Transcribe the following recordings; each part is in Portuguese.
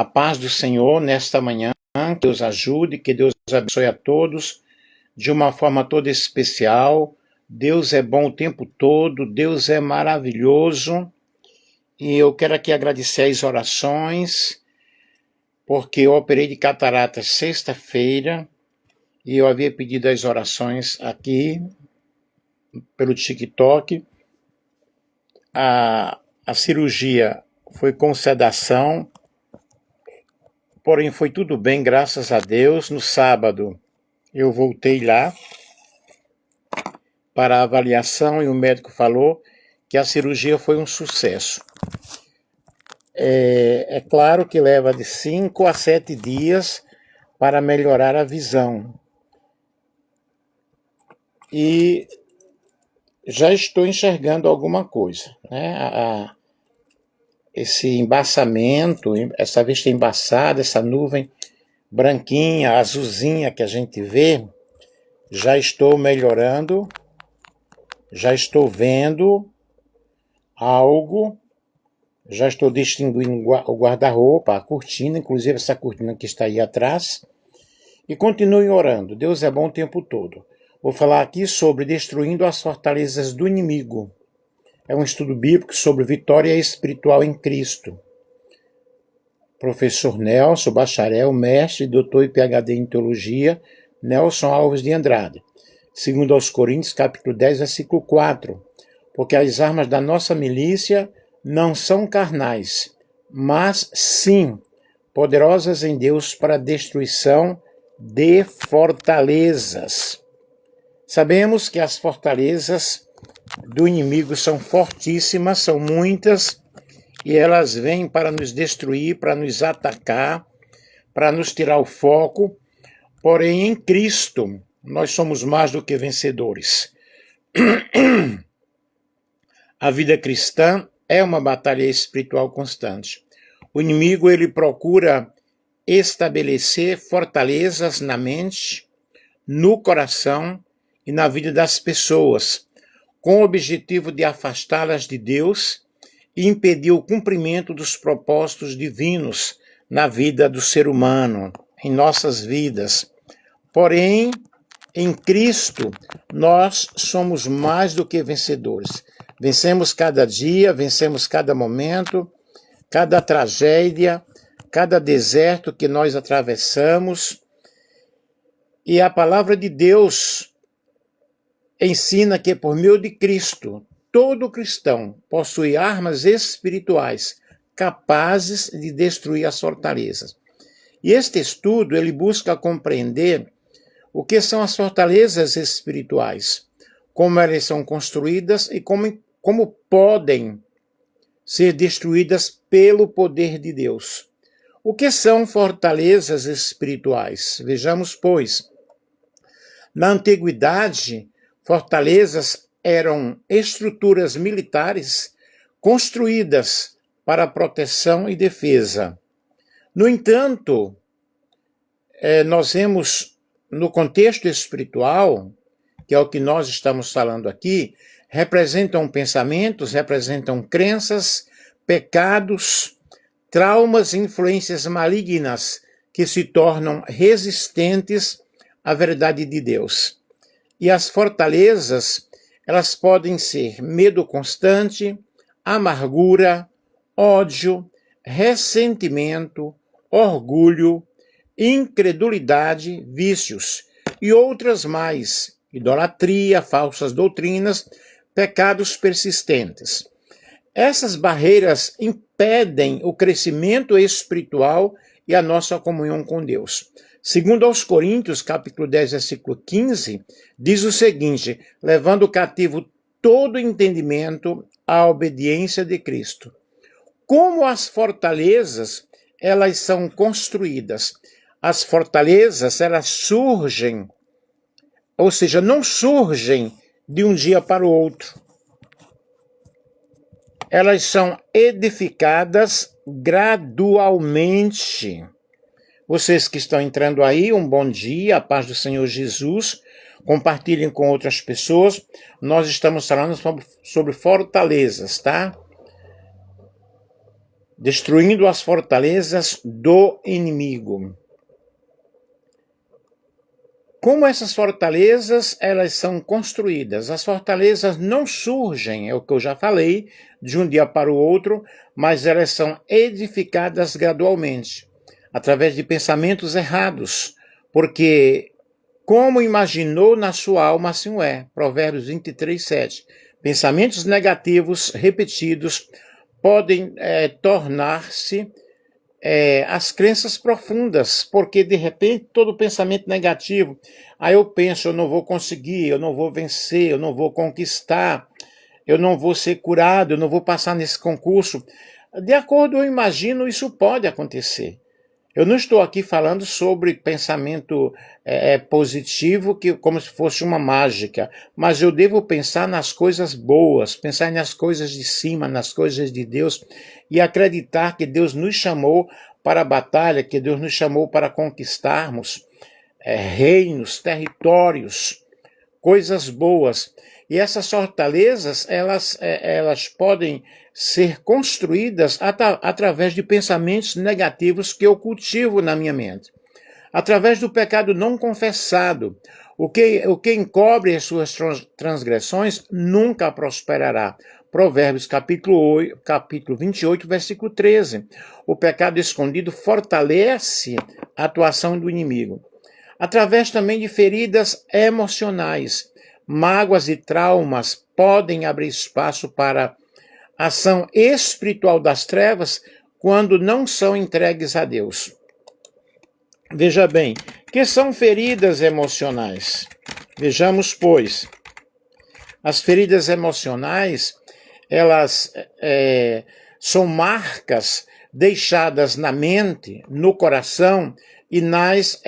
A paz do Senhor nesta manhã, que Deus ajude, que Deus abençoe a todos de uma forma toda especial. Deus é bom o tempo todo, Deus é maravilhoso. E eu quero aqui agradecer as orações, porque eu operei de cataratas sexta-feira e eu havia pedido as orações aqui pelo TikTok. A cirurgia foi com sedação, porém foi tudo bem, graças a Deus. No sábado eu voltei lá para a avaliação e o médico falou que a cirurgia foi um sucesso. É claro que leva de 5 a 7 dias para melhorar a visão. E já estou enxergando alguma coisa, né? Esse embaçamento, essa vista embaçada, essa nuvem branquinha, azulzinha que a gente vê, já estou melhorando, já estou vendo algo, já estou distinguindo o guarda-roupa, a cortina, inclusive essa cortina que está aí atrás, e continue orando. Deus é bom o tempo todo. Vou falar aqui sobre destruindo as fortalezas do inimigo. É um estudo bíblico sobre vitória espiritual em Cristo. Professor Nelson, bacharel, mestre, doutor e PhD em teologia, Nelson Alves de Andrade. Segundo aos Coríntios, capítulo 10, versículo 4. Porque as armas da nossa milícia não são carnais, mas sim poderosas em Deus para a destruição de fortalezas. Sabemos que as fortalezas do inimigo são fortíssimas, são muitas, e elas vêm para nos destruir, para nos atacar, para nos tirar o foco. Porém, em Cristo, nós somos mais do que vencedores. A vida cristã é uma batalha espiritual constante. O inimigo, ele procura estabelecer fortalezas na mente, no coração e na vida das pessoas, com o objetivo de afastá-las de Deus e impedir o cumprimento dos propósitos divinos na vida do ser humano, em nossas vidas. Porém, em Cristo, nós somos mais do que vencedores. Vencemos cada dia, vencemos cada momento, cada tragédia, cada deserto que nós atravessamos. E a palavra de Deus ensina que por meio de Cristo, todo cristão possui armas espirituais capazes de destruir as fortalezas. E este estudo, ele busca compreender o que são as fortalezas espirituais, como elas são construídas e como podem ser destruídas pelo poder de Deus. O que são fortalezas espirituais? Vejamos, pois. Na antiguidade, fortalezas eram estruturas militares construídas para proteção e defesa. No entanto, nós vemos no contexto espiritual, que é o que nós estamos falando aqui, representam pensamentos, representam crenças, pecados, traumas e influências malignas que se tornam resistentes à verdade de Deus. E as fortalezas, elas podem ser medo constante, amargura, ódio, ressentimento, orgulho, incredulidade, vícios e outras mais, idolatria, falsas doutrinas, pecados persistentes. Essas barreiras impedem o crescimento espiritual e a nossa comunhão com Deus. Segundo aos Coríntios, capítulo 10, versículo 15, diz o seguinte: levando cativo todo entendimento à obediência de Cristo. Como as fortalezas, elas são construídas. As fortalezas, elas surgem, ou seja, não surgem de um dia para o outro. Elas são edificadas gradualmente. Vocês que estão entrando aí, um bom dia, a paz do Senhor Jesus. Compartilhem com outras pessoas. Nós estamos falando sobre fortalezas, tá? destruindo as fortalezas do inimigo. Como essas fortalezas, elas são construídas? As fortalezas não surgem, é o que eu já falei, de um dia para o outro, mas elas são edificadas gradualmente, através de pensamentos errados, porque como imaginou na sua alma, assim o é. Provérbios 23, 7. Pensamentos negativos repetidos podem tornar-se as crenças profundas, porque de repente todo pensamento negativo, aí eu penso, eu não vou conseguir, eu não vou vencer, eu não vou conquistar, eu não vou ser curado, eu não vou passar nesse concurso. De acordo, eu imagino, isso pode acontecer. Eu não estou aqui falando sobre pensamento positivo, como se fosse uma mágica, mas eu devo pensar nas coisas boas, pensar nas coisas de cima, nas coisas de Deus, e acreditar que Deus nos chamou para a batalha, que Deus nos chamou para conquistarmos reinos, territórios, coisas boas. E essas fortalezas, elas podem ser construídas através de pensamentos negativos que eu cultivo na minha mente. Através do pecado não confessado. O que encobre as suas transgressões nunca prosperará. Provérbios capítulo 28, versículo 13. O pecado escondido fortalece a atuação do inimigo. Através também de feridas emocionais. Mágoas e traumas podem abrir espaço para a ação espiritual das trevas quando não são entregues a Deus. Veja bem, que são feridas emocionais? Vejamos, pois, as feridas emocionais, elas são marcas deixadas na mente, no coração e nas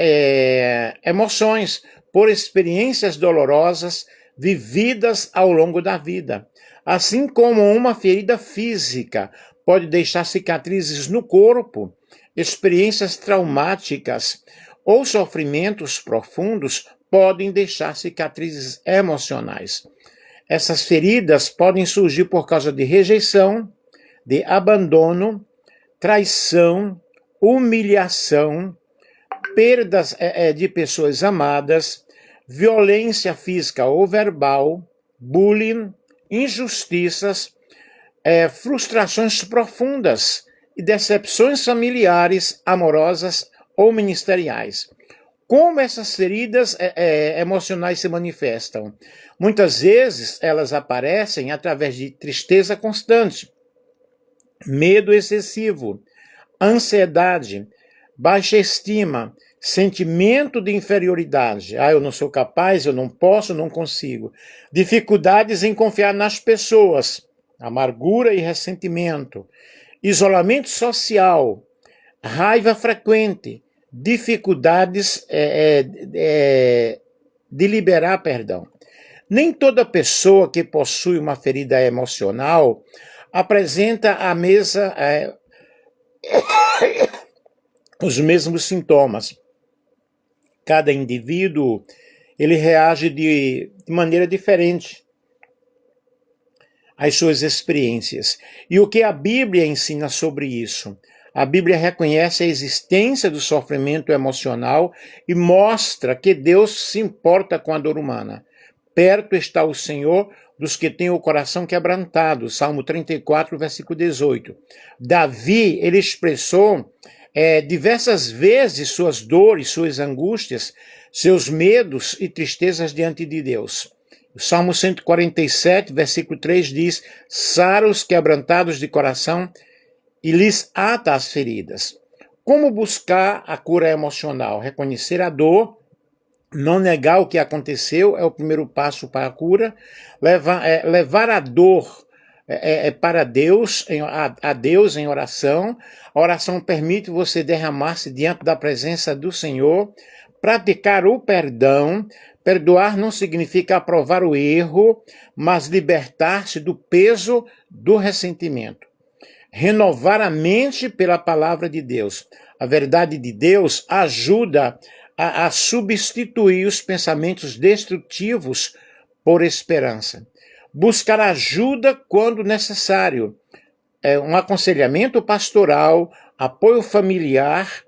emoções, por experiências dolorosas vividas ao longo da vida. Assim como uma ferida física pode deixar cicatrizes no corpo, experiências traumáticas ou sofrimentos profundos podem deixar cicatrizes emocionais. Essas feridas podem surgir por causa de rejeição, de abandono, traição, humilhação, perdas de pessoas amadas, violência física ou verbal, bullying, injustiças, frustrações profundas e decepções familiares, amorosas ou ministeriais. Como essas feridas emocionais se manifestam? Muitas vezes elas aparecem através de tristeza constante, medo excessivo, ansiedade, baixa estima, sentimento de inferioridade. Eu não sou capaz, eu não posso, não consigo. Dificuldades em confiar nas pessoas, amargura e ressentimento, isolamento social, raiva frequente, dificuldades de liberar perdão. Nem toda pessoa que possui uma ferida emocional apresenta os mesmos sintomas. Cada indivíduo, ele reage de maneira diferente às suas experiências. E o que a Bíblia ensina sobre isso? A Bíblia reconhece a existência do sofrimento emocional e mostra que Deus se importa com a dor humana. Perto está o Senhor dos que têm o coração quebrantado. Salmo 34, versículo 18. Davi, ele expressou diversas vezes suas dores, suas angústias, seus medos e tristezas diante de Deus. O Salmo 147, versículo 3 diz: sara os quebrantados de coração e lhes ata as feridas. Como buscar a cura emocional? Reconhecer a dor, não negar o que aconteceu é o primeiro passo para a cura. Levar a dor para Deus, a Deus em oração. A oração permite você derramar-se diante da presença do Senhor, praticar o perdão. Perdoar não significa aprovar o erro, mas libertar-se do peso do ressentimento. Renovar a mente pela palavra de Deus. A verdade de Deus ajuda a substituir os pensamentos destrutivos por esperança. Buscar ajuda quando necessário. um aconselhamento pastoral, apoio familiar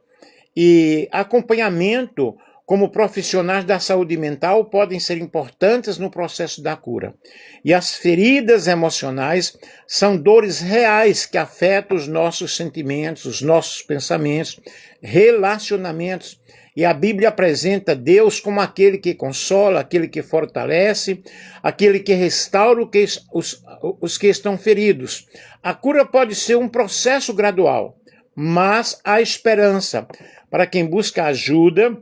e acompanhamento como profissionais da saúde mental podem ser importantes no processo da cura. E as feridas emocionais são dores reais que afetam os nossos sentimentos, os nossos pensamentos, relacionamentos. E a Bíblia apresenta Deus como aquele que consola, aquele que fortalece, aquele que restaura os que estão feridos. A cura pode ser um processo gradual, mas há esperança para quem busca ajuda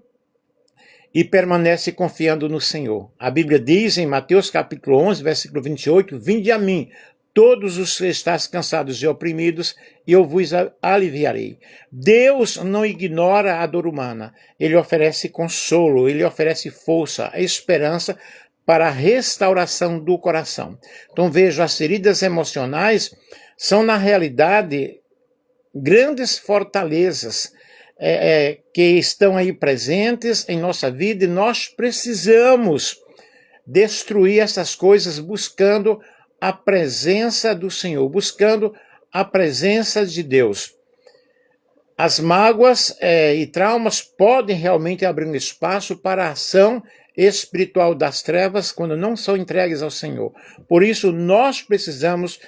e permanece confiando no Senhor. A Bíblia diz em Mateus capítulo 11, versículo 28, vinde a mim, todos os que estáis cansados e oprimidos, e eu vos aliviarei. Deus não ignora a dor humana. Ele oferece consolo, ele oferece força, esperança para a restauração do coração. Então vejo, as feridas emocionais são, na realidade, grandes fortalezas que estão aí presentes em nossa vida, e nós precisamos destruir essas coisas buscando a presença do Senhor, buscando a presença de Deus. As mágoas e traumas podem realmente abrir um espaço para a ação espiritual das trevas quando não são entregues ao Senhor. Por isso, nós precisamos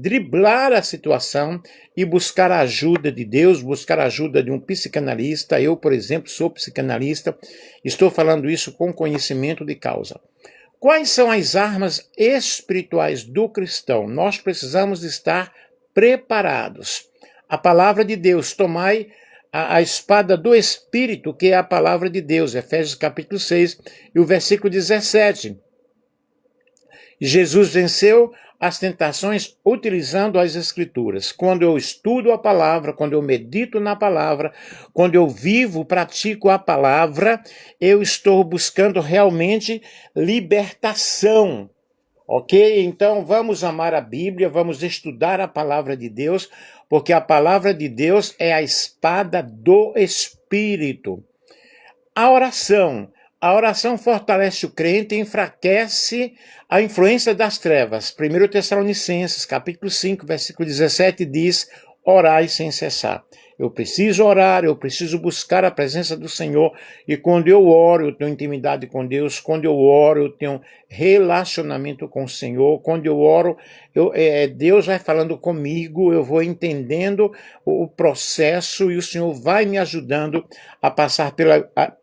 driblar a situação e buscar a ajuda de Deus, buscar a ajuda de um psicanalista. Eu, por exemplo, sou psicanalista, estou falando isso com conhecimento de causa. Quais são as armas espirituais do cristão? Nós precisamos estar preparados. A palavra de Deus, tomai a espada do Espírito, que é a palavra de Deus, Efésios capítulo 6 e o versículo 17. Jesus venceu as tentações utilizando as Escrituras. Quando eu estudo a palavra, quando eu medito na palavra, quando eu vivo, pratico a palavra, eu estou buscando realmente libertação. Ok? Então vamos amar a Bíblia, vamos estudar a palavra de Deus, porque a palavra de Deus é a espada do Espírito. A oração fortalece o crente e enfraquece a influência das trevas. 1 Tessalonicenses, capítulo 5, versículo 17, diz, orai sem cessar. Eu preciso orar, eu preciso buscar a presença do Senhor, e quando eu oro, eu tenho intimidade com Deus, quando eu oro, eu tenho relacionamento com o Senhor, quando eu oro, Deus vai falando comigo, eu vou entendendo o processo, e o Senhor vai me ajudando a passar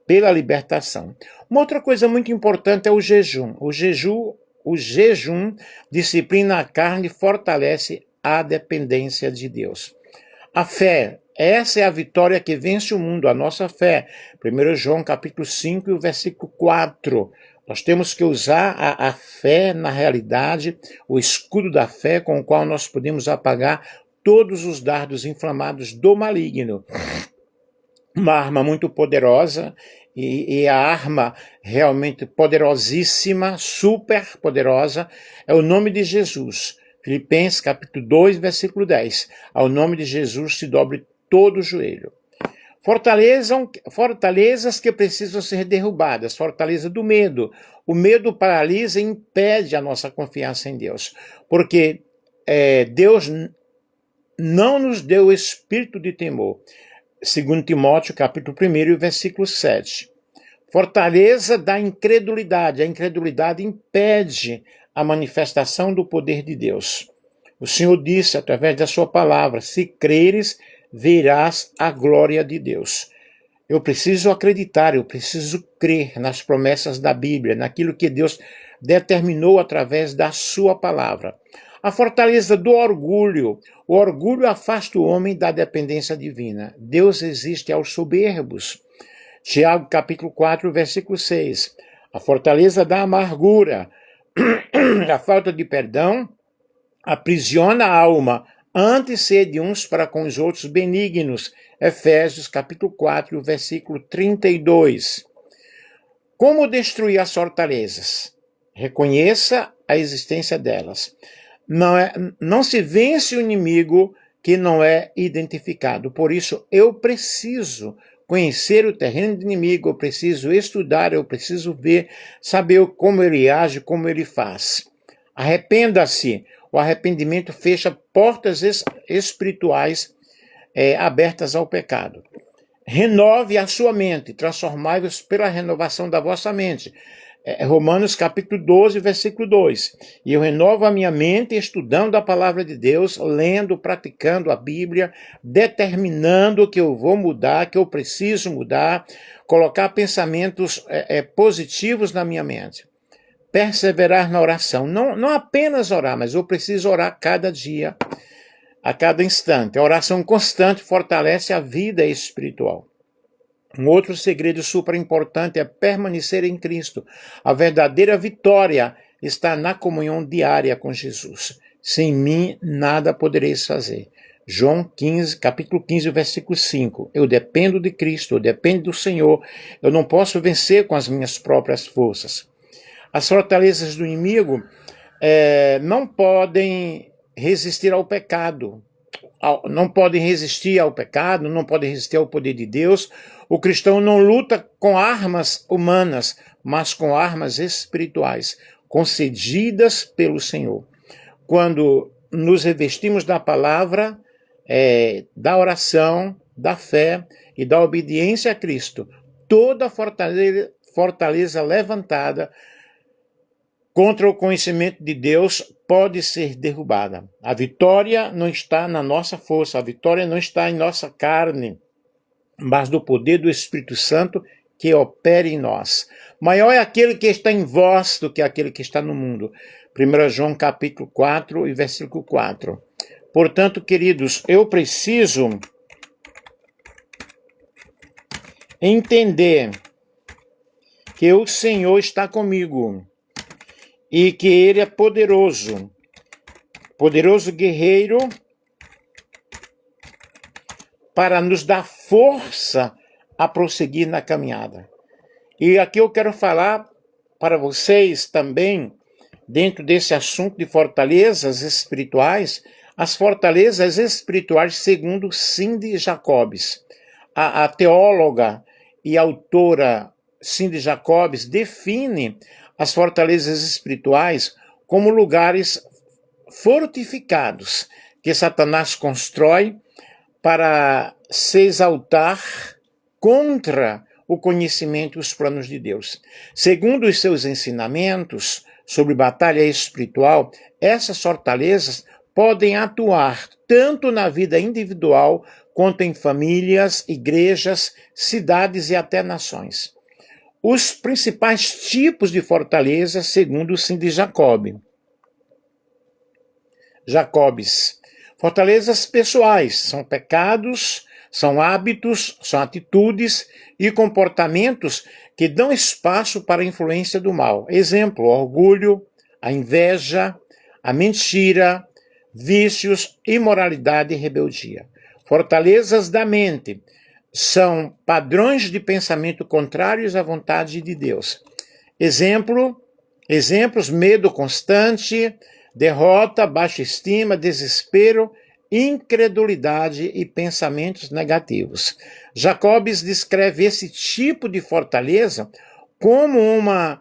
pela libertação. Uma outra coisa muito importante é o jejum. O jejum disciplina a carne e fortalece a dependência de Deus. A fé, essa é a vitória que vence o mundo, a nossa fé. 1 João capítulo 5 e o versículo 4. Nós temos que usar a fé, na realidade, o escudo da fé com o qual nós podemos apagar todos os dardos inflamados do maligno. Uma arma muito poderosa, e a arma realmente poderosíssima, super poderosa, é o nome de Jesus. Filipenses capítulo 2, versículo 10. Ao nome de Jesus se dobre todo o joelho. Fortalezas que precisam ser derrubadas. Fortaleza do medo. O medo paralisa e impede a nossa confiança em Deus. Porque Deus não nos deu o espírito de temor. 2 Timóteo capítulo 1, versículo 7. Fortaleza da incredulidade. A incredulidade impede a manifestação do poder de Deus. O Senhor disse através da sua palavra, se creres, verás a glória de Deus. Eu preciso acreditar, eu preciso crer nas promessas da Bíblia, naquilo que Deus determinou através da sua palavra. A fortaleza do orgulho. O orgulho afasta o homem da dependência divina. Deus resiste aos soberbos. Tiago capítulo 4, versículo 6. A fortaleza da amargura. A falta de perdão aprisiona a alma, antes sede uns para com os outros benignos. Efésios capítulo 4, versículo 32. Como destruir as fortalezas? Reconheça a existência delas. Não se vence o inimigo que não é identificado. Por isso, eu preciso conhecer o terreno do inimigo, eu preciso estudar, eu preciso ver, saber como ele age, como ele faz. Arrependa-se. O arrependimento fecha portas espirituais abertas ao pecado. Renove a sua mente, transformai-vos pela renovação da vossa mente. Romanos capítulo 12, versículo 2. E eu renovo a minha mente estudando a palavra de Deus, lendo, praticando a Bíblia, determinando que eu vou mudar, que eu preciso mudar, colocar pensamentos positivos na minha mente. Perseverar na oração. Não apenas orar, mas eu preciso orar cada dia, a cada instante. A oração constante fortalece a vida espiritual. Um outro segredo super importante é permanecer em Cristo. A verdadeira vitória está na comunhão diária com Jesus. Sem mim, nada podereis fazer. João 15, capítulo 15, versículo 5. Eu dependo de Cristo, eu dependo do Senhor. Eu não posso vencer com as minhas próprias forças. As fortalezas do inimigo não podem resistir ao pecado. Não podem resistir ao pecado, não podem resistir ao poder de Deus. O cristão não luta com armas humanas, mas com armas espirituais, concedidas pelo Senhor. Quando nos revestimos da palavra, da oração, da fé e da obediência a Cristo, toda fortaleza levantada contra o conhecimento de Deus pode ser derrubada. A vitória não está na nossa força, a vitória não está em nossa carne, mas do poder do Espírito Santo que opera em nós. Maior é aquele que está em vós do que aquele que está no mundo. 1 João capítulo 4 e versículo 4. Portanto, queridos, eu preciso entender que o Senhor está comigo e que Ele é poderoso guerreiro para nos dar força a prosseguir na caminhada. E aqui eu quero falar para vocês também, dentro desse assunto de fortalezas espirituais, as fortalezas espirituais segundo Cindy Jacobs. A teóloga e autora Cindy Jacobs define as fortalezas espirituais como lugares fortificados que Satanás constrói para se exaltar contra o conhecimento e os planos de Deus. Segundo os seus ensinamentos sobre batalha espiritual, essas fortalezas podem atuar tanto na vida individual quanto em famílias, igrejas, cidades e até nações. Os principais tipos de fortaleza, segundo Cindy Jacobs. Fortalezas pessoais são pecados, são hábitos, são atitudes e comportamentos que dão espaço para a influência do mal. Exemplo, o orgulho, a inveja, a mentira, vícios, imoralidade e rebeldia. Fortalezas da mente são padrões de pensamento contrários à vontade de Deus. Exemplos, medo constante, derrota, baixa estima, desespero, incredulidade e pensamentos negativos. Jacobs descreve esse tipo de fortaleza como uma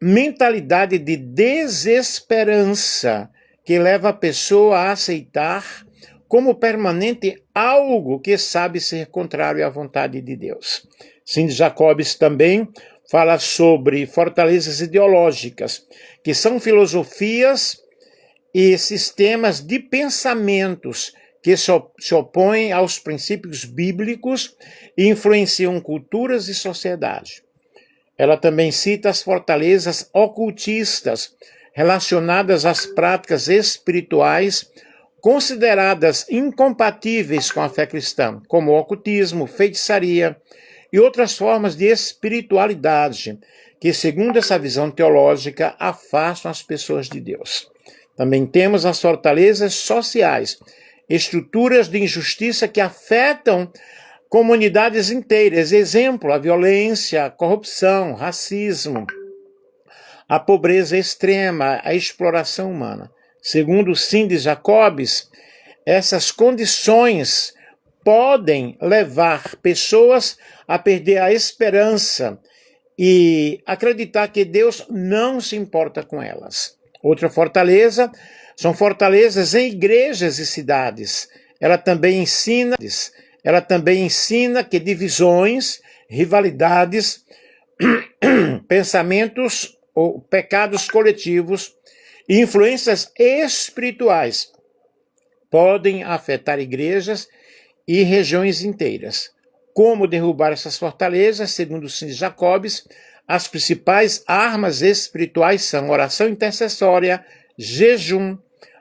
mentalidade de desesperança que leva a pessoa a aceitar como permanente algo que sabe ser contrário à vontade de Deus. Cindy Jacobs também fala sobre fortalezas ideológicas, que são filosofias e sistemas de pensamentos que se opõem aos princípios bíblicos e influenciam culturas e sociedade. Ela também cita as fortalezas ocultistas relacionadas às práticas espirituais consideradas incompatíveis com a fé cristã, como o ocultismo, feitiçaria e outras formas de espiritualidade que, segundo essa visão teológica, afastam as pessoas de Deus. Também temos as fortalezas sociais, estruturas de injustiça que afetam comunidades inteiras. Exemplo, a violência, a corrupção, racismo, a pobreza extrema, a exploração humana. Segundo Cindy Jacobs, essas condições podem levar pessoas a perder a esperança e acreditar que Deus não se importa com elas. Outra fortaleza São fortalezas em igrejas e cidades. Ela também ensina que divisões, rivalidades, pensamentos ou pecados coletivos e influências espirituais podem afetar igrejas e regiões inteiras. Como derrubar essas fortalezas? Segundo Cindy Jacobs, as principais armas espirituais são oração intercessória, jejum,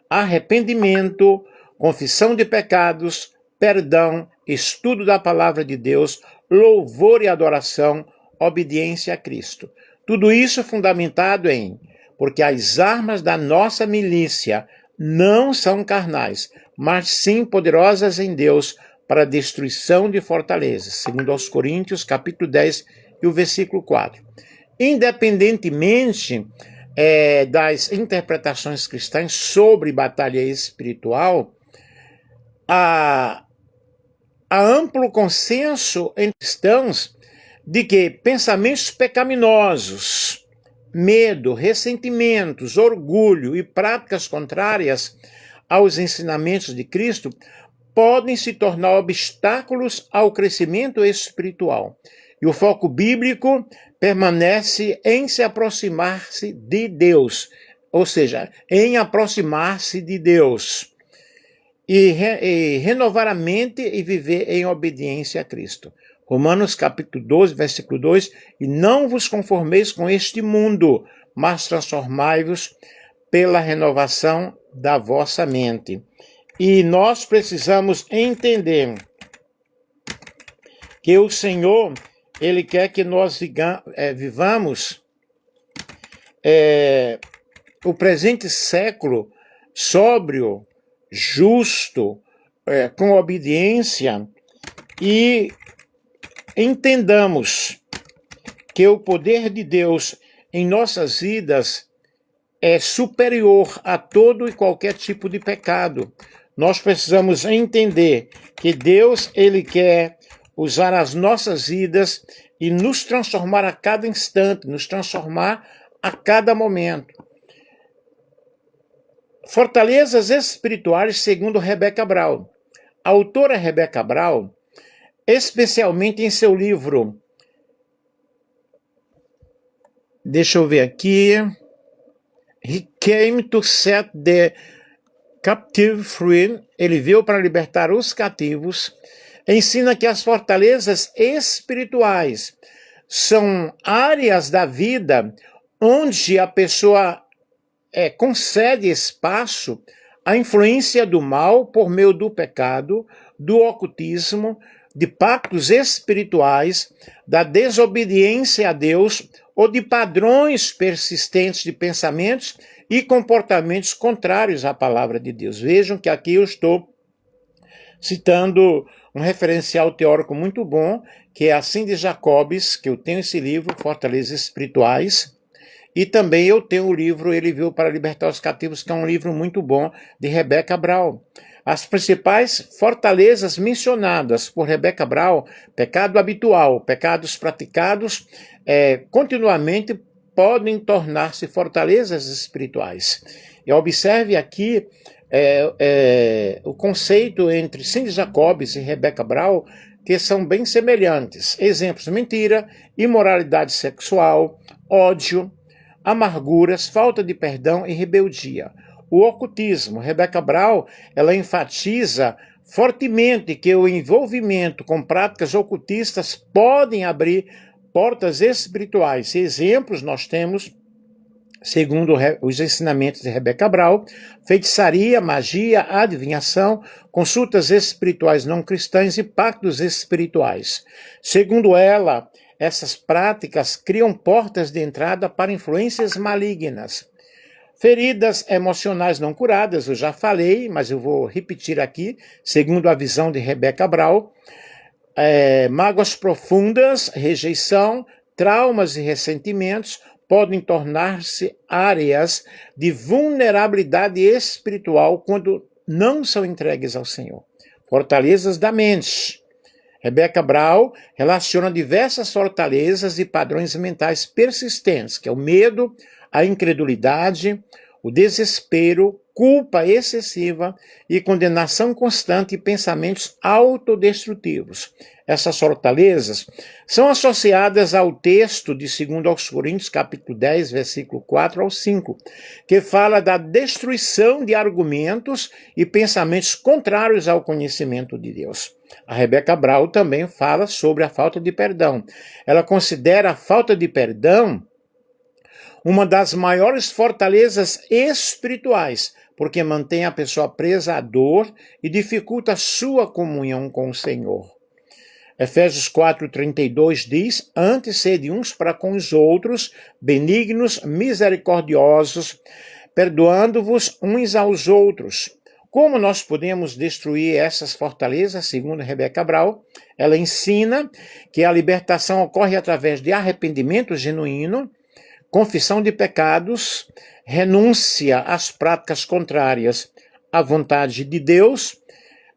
arrependimento, confissão de pecados, perdão, estudo da palavra de Deus, louvor e adoração, obediência a Cristo. Tudo isso fundamentado porque as armas da nossa milícia não são carnais, mas sim poderosas em Deus para a destruição de fortalezas, segundo aos Coríntios, capítulo 10 e o versículo 4. Independentemente das interpretações cristãs sobre batalha espiritual, há amplo consenso entre cristãos de que pensamentos pecaminosos, medo, ressentimentos, orgulho e práticas contrárias aos ensinamentos de Cristo podem se tornar obstáculos ao crescimento espiritual. E o foco bíblico permanece em se aproximar-se de Deus, ou seja, em aproximar-se de Deus e renovar a mente e viver em obediência a Cristo. Romanos capítulo 12, versículo 2, e não vos conformeis com este mundo, mas transformai-vos pela renovação da vossa mente. E nós precisamos entender que o Senhor, Ele quer que nós vivamos o presente século sóbrio, justo, com obediência, e entendamos que o poder de Deus em nossas vidas é superior a todo e qualquer tipo de pecado. Nós precisamos entender que Deus, Ele quer usar as nossas vidas e nos transformar a cada instante, nos transformar a cada momento. Fortalezas espirituais, segundo Rebecca Brown. A autora Rebecca Brown, especialmente em seu livro, deixa eu ver aqui, He Came to Set the Captive Free, ele veio para libertar os cativos, ensina que as fortalezas espirituais são áreas da vida onde a pessoa concede espaço à influência do mal por meio do pecado, do ocultismo, de pactos espirituais, da desobediência a Deus ou de padrões persistentes de pensamentos e comportamentos contrários à palavra de Deus. Vejam que aqui eu estou citando um referencial teórico muito bom, que é a Cindy Jacobs, que eu tenho esse livro, Fortalezas Espirituais, e também eu tenho o livro Ele Veio para Libertar os Cativos, que é um livro muito bom, de Rebecca Brown. As principais fortalezas mencionadas por Rebecca Brown, pecado habitual, pecados praticados continuamente, podem tornar-se fortalezas espirituais. E observe aqui o conceito entre Cindy Jacobs e Rebecca Brown, que são bem semelhantes. Exemplos: mentira, imoralidade sexual, ódio, amarguras, falta de perdão e rebeldia. O ocultismo, Rebecca Brown, ela enfatiza fortemente que o envolvimento com práticas ocultistas podem abrir portas espirituais. Exemplos nós temos, segundo os ensinamentos de Rebecca Brown, feitiçaria, magia, adivinhação, consultas espirituais não cristãs e pactos espirituais. Segundo ela, essas práticas criam portas de entrada para influências malignas. Feridas emocionais não curadas, eu já falei, mas eu vou repetir aqui, segundo a visão de Rebecca Brown, mágoas profundas, rejeição, traumas e ressentimentos podem tornar-se áreas de vulnerabilidade espiritual quando não são entregues ao Senhor. Fortalezas da mente. Rebecca Brown relaciona diversas fortalezas e padrões mentais persistentes, que é o medo, a incredulidade, o desespero, culpa excessiva e condenação constante e pensamentos autodestrutivos. Essas fortalezas são associadas ao texto de 2 Coríntios, capítulo 10, versículo 4 ao 5, que fala da destruição de argumentos e pensamentos contrários ao conhecimento de Deus. A Rebeca Brown também fala sobre a falta de perdão. Ela considera a falta de perdão uma das maiores fortalezas espirituais, porque mantém a pessoa presa à dor e dificulta a sua comunhão com o Senhor. Efésios 4:32 diz: antes sede uns para com os outros, benignos, misericordiosos, perdoando-vos uns aos outros. Como nós podemos destruir essas fortalezas? Segundo Rebeca Brown, ela ensina que a libertação ocorre através de arrependimento genuíno, confissão de pecados, renúncia às práticas contrárias à vontade de Deus,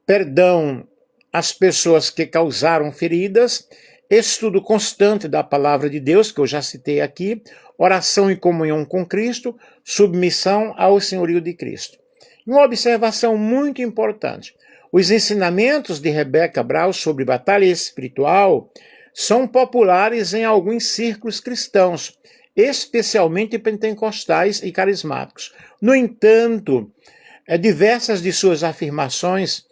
perdão às pessoas que causaram feridas, estudo constante da palavra de Deus, que eu já citei aqui, oração e comunhão com Cristo, submissão ao senhorio de Cristo. Uma observação muito importante: os ensinamentos de Rebeca Brown sobre batalha espiritual são populares em alguns círculos cristãos, especialmente pentecostais e carismáticos. No entanto, diversas de suas afirmações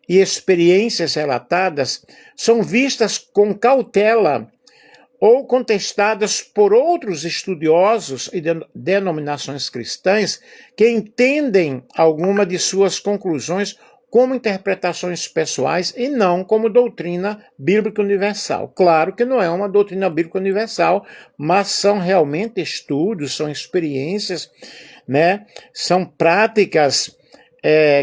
e experiências relatadas são vistas com cautela ou contestadas por outros estudiosos e denominações cristãs que entendem alguma de suas conclusões como interpretações pessoais e não como doutrina bíblica universal. Claro que não é uma doutrina bíblica universal, mas são realmente estudos, são experiências, né? São práticas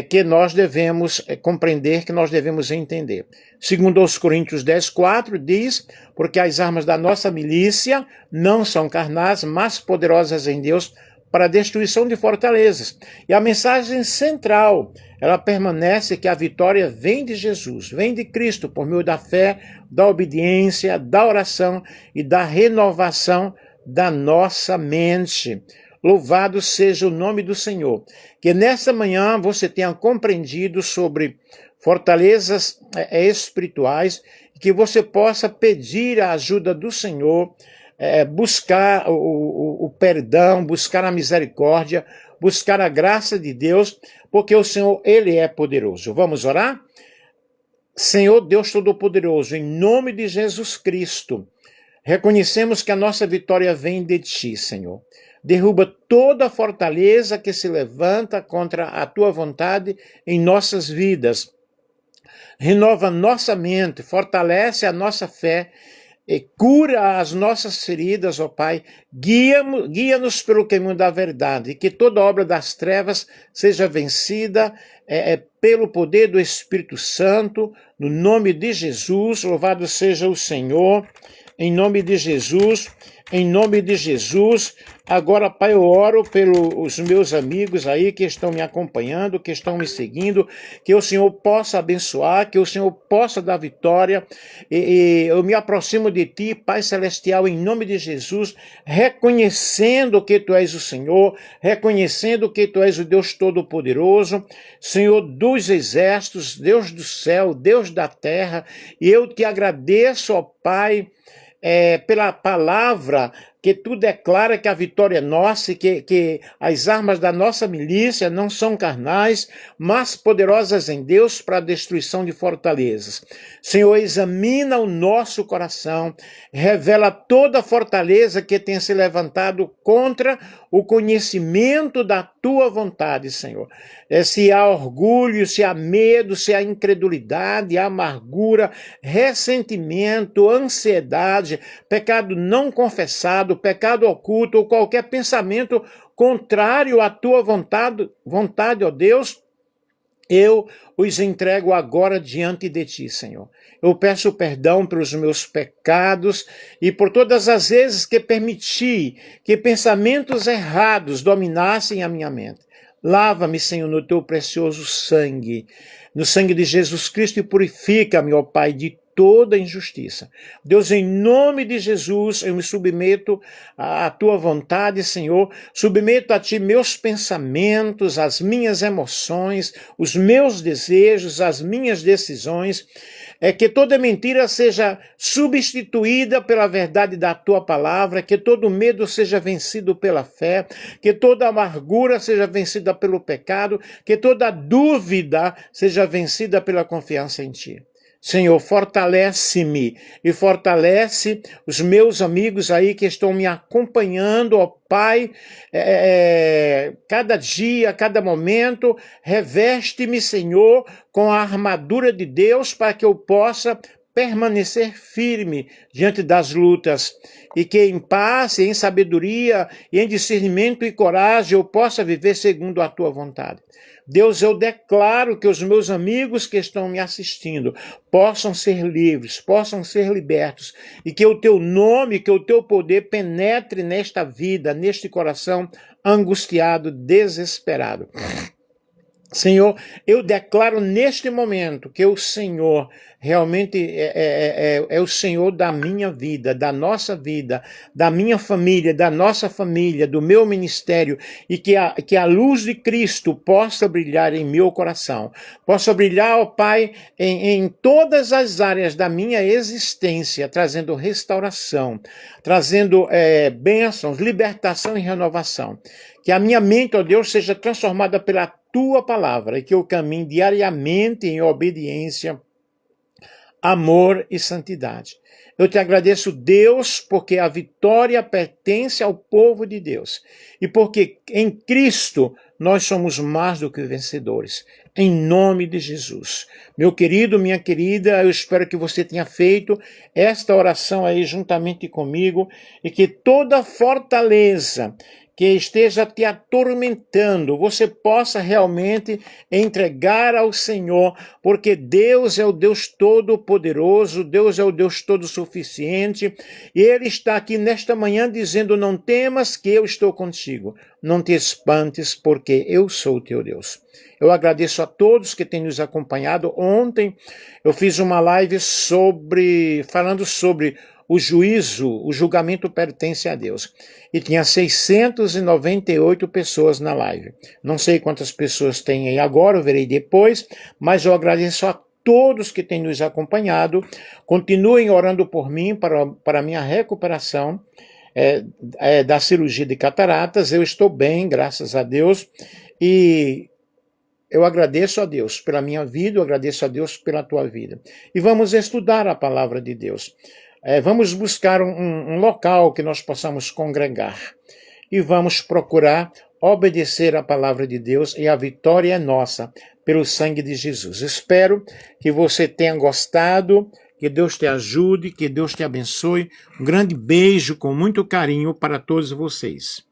que nós devemos compreender, que nós devemos entender. Segundo aos Coríntios 10:4 diz: porque as armas da nossa milícia não são carnais, mas poderosas em Deus para a destruição de fortalezas. E a mensagem central, ela permanece que a vitória vem de Jesus, vem de Cristo, por meio da fé, da obediência, da oração e da renovação da nossa mente. Louvado seja o nome do Senhor. Que nessa manhã você tenha compreendido sobre fortalezas espirituais, que você possa pedir a ajuda do Senhor, buscar o perdão, buscar a misericórdia, buscar a graça de Deus, porque o Senhor, Ele é poderoso. Vamos orar? Senhor Deus Todo-Poderoso, em nome de Jesus Cristo, reconhecemos que a nossa vitória vem de Ti, Senhor. Derruba toda fortaleza que se levanta contra a Tua vontade em nossas vidas. Renova nossa mente, fortalece a nossa fé, e cura as nossas feridas, ó Pai. Guia-nos pelo caminho da verdade, e que toda obra das trevas seja vencida pelo poder do Espírito Santo, no nome de Jesus. Louvado seja o Senhor, em nome de Jesus. Em nome de Jesus, agora, Pai, eu oro pelos meus amigos aí que estão me acompanhando, que estão me seguindo, que o Senhor possa abençoar, que o Senhor possa dar vitória, e eu me aproximo de Ti, Pai Celestial, em nome de Jesus, reconhecendo que Tu és o Senhor, reconhecendo que Tu és o Deus Todo-Poderoso, Senhor dos exércitos, Deus do céu, Deus da terra, e eu Te agradeço, ó Pai, pela palavra que Tu declara que a vitória é nossa e que as armas da nossa milícia não são carnais, mas poderosas em Deus para a destruição de fortalezas. Senhor, examina o nosso coração, revela toda a fortaleza que tem se levantado contra o conhecimento da Tua vontade, Senhor. Se há orgulho, se há medo, se há incredulidade, amargura, ressentimento, ansiedade, pecado não confessado, pecado oculto ou qualquer pensamento contrário à Tua vontade, ó Deus, eu os entrego agora diante de Ti, Senhor. Eu peço perdão pelos meus pecados e por todas as vezes que permiti que pensamentos errados dominassem a minha mente. Lava-me, Senhor, no Teu precioso sangue, no sangue de Jesus Cristo, e purifica-me, ó Pai, de toda injustiça. Deus, em nome de Jesus, eu me submeto à tua vontade, Senhor, submeto a ti meus pensamentos, as minhas emoções, os meus desejos, as minhas decisões, que toda mentira seja substituída pela verdade da tua palavra, que todo medo seja vencido pela fé, que toda amargura seja vencida pelo pecado, que toda dúvida seja vencida pela confiança em ti. Senhor, fortalece-me e fortalece os meus amigos aí que estão me acompanhando, ó Pai, cada dia, cada momento, reveste-me, Senhor, com a armadura de Deus para que eu possa permanecer firme diante das lutas e que em paz, em sabedoria, e em discernimento e coragem eu possa viver segundo a tua vontade. Deus, eu declaro que os meus amigos que estão me assistindo possam ser livres, possam ser libertos, e que o teu nome, que o teu poder penetre nesta vida, neste coração angustiado, desesperado. Senhor, eu declaro neste momento que o Senhor realmente é o Senhor da minha vida, da nossa vida, da minha família, da nossa família, do meu ministério, e que a luz de Cristo possa brilhar em meu coração, possa brilhar, ó Pai, em todas as áreas da minha existência, trazendo restauração, trazendo bênçãos, libertação e renovação. Que a minha mente, ó Deus, seja transformada pela tua palavra e que eu caminhe diariamente em obediência, amor e santidade. Eu te agradeço, Deus, porque a vitória pertence ao povo de Deus e porque em Cristo nós somos mais do que vencedores. Em nome de Jesus. Meu querido, minha querida, eu espero que você tenha feito esta oração aí juntamente comigo e que toda fortaleza que esteja te atormentando, você possa realmente entregar ao Senhor, porque Deus é o Deus Todo-Poderoso, Deus é o Deus Todo-Suficiente, e Ele está aqui nesta manhã dizendo, não temas que eu estou contigo, não te espantes, porque eu sou o teu Deus. Eu agradeço a todos que têm nos acompanhado. Ontem eu fiz uma live falando sobre o julgamento pertence a Deus. E tinha 698 pessoas na live. Não sei quantas pessoas tem aí agora, eu verei depois, mas eu agradeço a todos que têm nos acompanhado. Continuem orando por mim para a minha recuperação da cirurgia de cataratas. Eu estou bem, graças a Deus, e eu agradeço a Deus pela minha vida, eu agradeço a Deus pela tua vida. E vamos estudar a palavra de Deus. Vamos buscar um local que nós possamos congregar e vamos procurar obedecer a palavra de Deus e a vitória é nossa pelo sangue de Jesus. Espero que você tenha gostado, que Deus te ajude, que Deus te abençoe. Um grande beijo com muito carinho para todos vocês.